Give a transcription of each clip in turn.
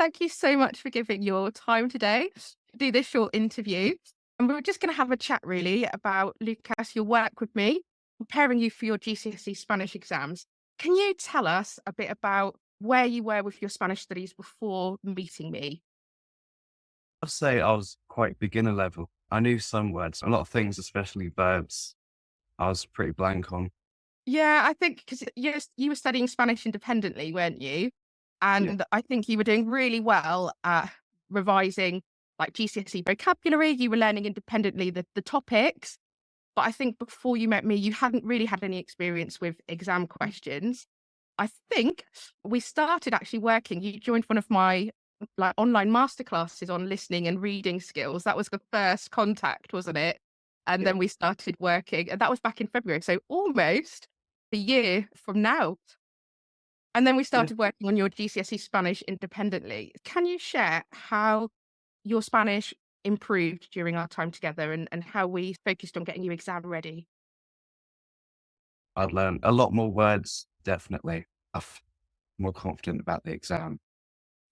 Thank you so much for giving your time today to do this short interview. And we're just going to have a chat really about, Lucas, your work with me, preparing you for your GCSE Spanish exams. Can you tell us a bit about where you were with your Spanish studies before meeting me? I'd say I was quite beginner level. I knew some words, a lot of things, especially verbs, I was pretty blank on. Yeah, I think because you were studying Spanish independently, weren't you? Yeah. And I think you were doing really well at revising like GCSE vocabulary. You were learning independently the topics. But I think before you met me, you hadn't really had any experience with exam questions. I think we started actually working. You joined one of my like online masterclasses on listening and reading skills. That was the first contact, wasn't it? And Yeah. then we started working, and that was back in February. So almost a year from now. And then we Yeah. started working on your GCSE Spanish independently. Can you share how your Spanish improved during our time together and how we focused on getting you exam ready? I'd learned a lot more words, definitely. I feel more confident about the exam.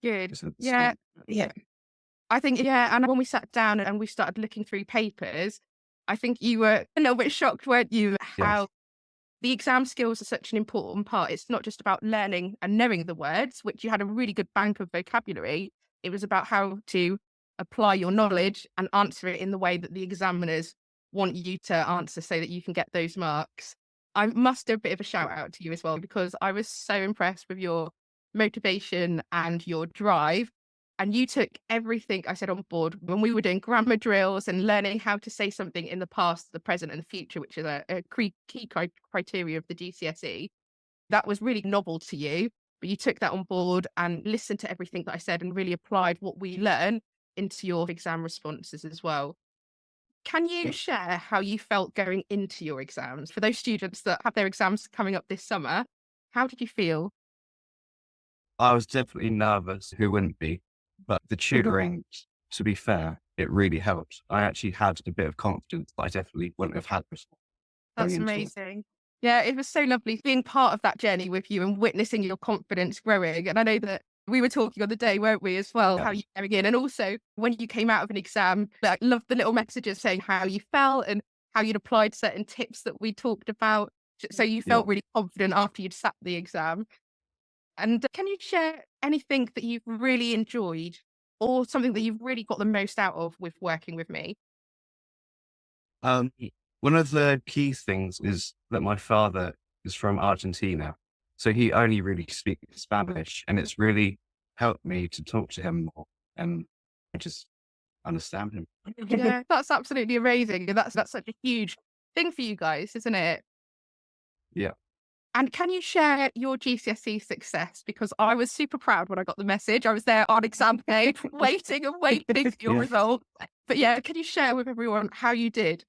Good. Just at the Yeah. start. Yeah. I think, yeah. And when we sat down and we started looking through papers, I think you were a little bit shocked, weren't you? Yes. How the exam skills are such an important part. It's not just about learning and knowing the words, which you had a really good bank of vocabulary. It was about how to apply your knowledge and answer it in the way that the examiners want you to answer so that you can get those marks. I must do a bit of a shout out to you as well, because I was so impressed with your motivation and your drive. And you took everything I said on board when we were doing grammar drills and learning how to say something in the past, the present, and the future, which is a key criteria of the GCSE. That was really novel to you, but you took that on board and listened to everything that I said and really applied what we learn into your exam responses as well. Can you Yeah. share how you felt going into your exams? For those students that have their exams coming up this summer, how did you feel? I was definitely nervous. Who wouldn't be? But the tutoring, to be fair, it really helped. I actually had a bit of confidence that I definitely wouldn't have had before going That's into it. amazing. Yeah, it was so lovely being part of that journey with you and witnessing your confidence growing. And I know that we were talking on the day, weren't we, as well, how Yes. you going in. And also when you came out of an exam, like loved the little messages saying how you felt and how you'd applied certain tips that we talked about. So you Yeah. felt really confident after you'd sat the exam. And can you share anything that you've really enjoyed or something that you've really got the most out of with working with me? Um, One of the key things is that my father is from Argentina. So he only really speaks Spanish, and it's really helped me to talk to him more and just understand him. Yeah, that's absolutely amazing. And that's such a huge thing for you guys, isn't it? Yeah. And can you share your GCSE success? Because I was super proud when I got the message. I was there on exam day, waiting and waiting for your Yeah. result. But yeah, can you share with everyone how you did?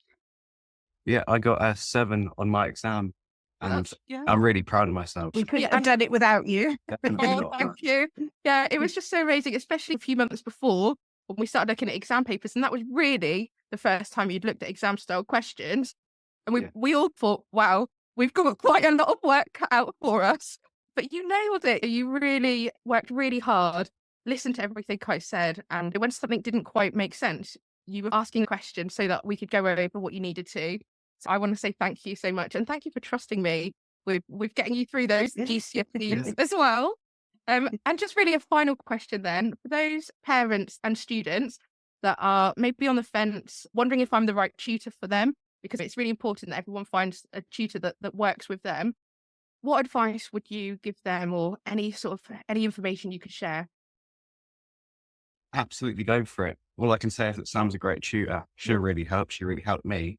Yeah. I got a 7 on my exam, and That's, yeah. I'm really proud of myself. We couldn't Yeah. have done it without you. Definitely Oh, not. thank you. Yeah, it was just so amazing, especially a few months before when we started looking at exam papers. And that was really the first time you'd looked at exam style questions. And we Yeah. we all thought, wow, we've got quite a lot of work cut out for us. But you nailed it. You really worked really hard, listened to everything I said. And when something didn't quite make sense, you were asking questions so that we could go over what you needed to. So I want to say thank you so much. And thank you for trusting me with getting you through those Yeah. GCSEs as well. And just really a final question then for those parents and students that are maybe on the fence, wondering if I'm the right tutor for them, because it's really important that everyone finds a tutor that works with them. What advice would you give them or any information you could share? Absolutely go for it. All I can say is that Sam's a great tutor. She really helped. She really helped me.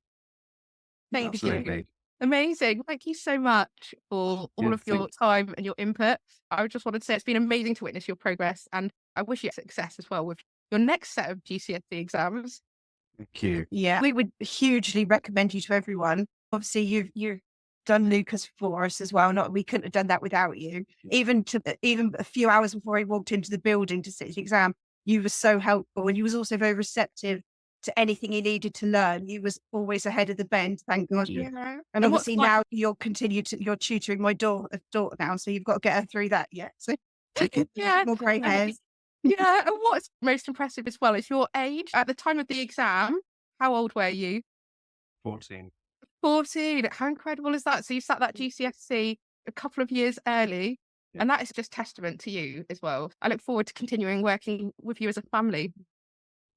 Thank you. Absolutely. Amazing. Thank you so much for all Yeah. of your time and your input. I just wanted to say it's been amazing to witness your progress, and I wish you success as well with your next set of GCSE exams. Thank you. Yeah, we would hugely recommend you to everyone. Obviously, you've done Lucas for us as well. Not we couldn't have done that without you. Even a few hours before he walked into the building to sit his exam, you were so helpful, and you was also very receptive to anything he needed to learn. You was always ahead of the bend. Thank God. Yeah. And And what's obviously like, now you're tutoring my daughter now, so you've got to get her through that yet. So yeah. more grey hairs. Yeah, and what's most impressive as well is your age. At the time of the exam, how old were you? 14. 14. How incredible is that? So you sat that GCSE a couple of years early, Yeah. and that is just testament to you as well. I look forward to continuing working with you as a family.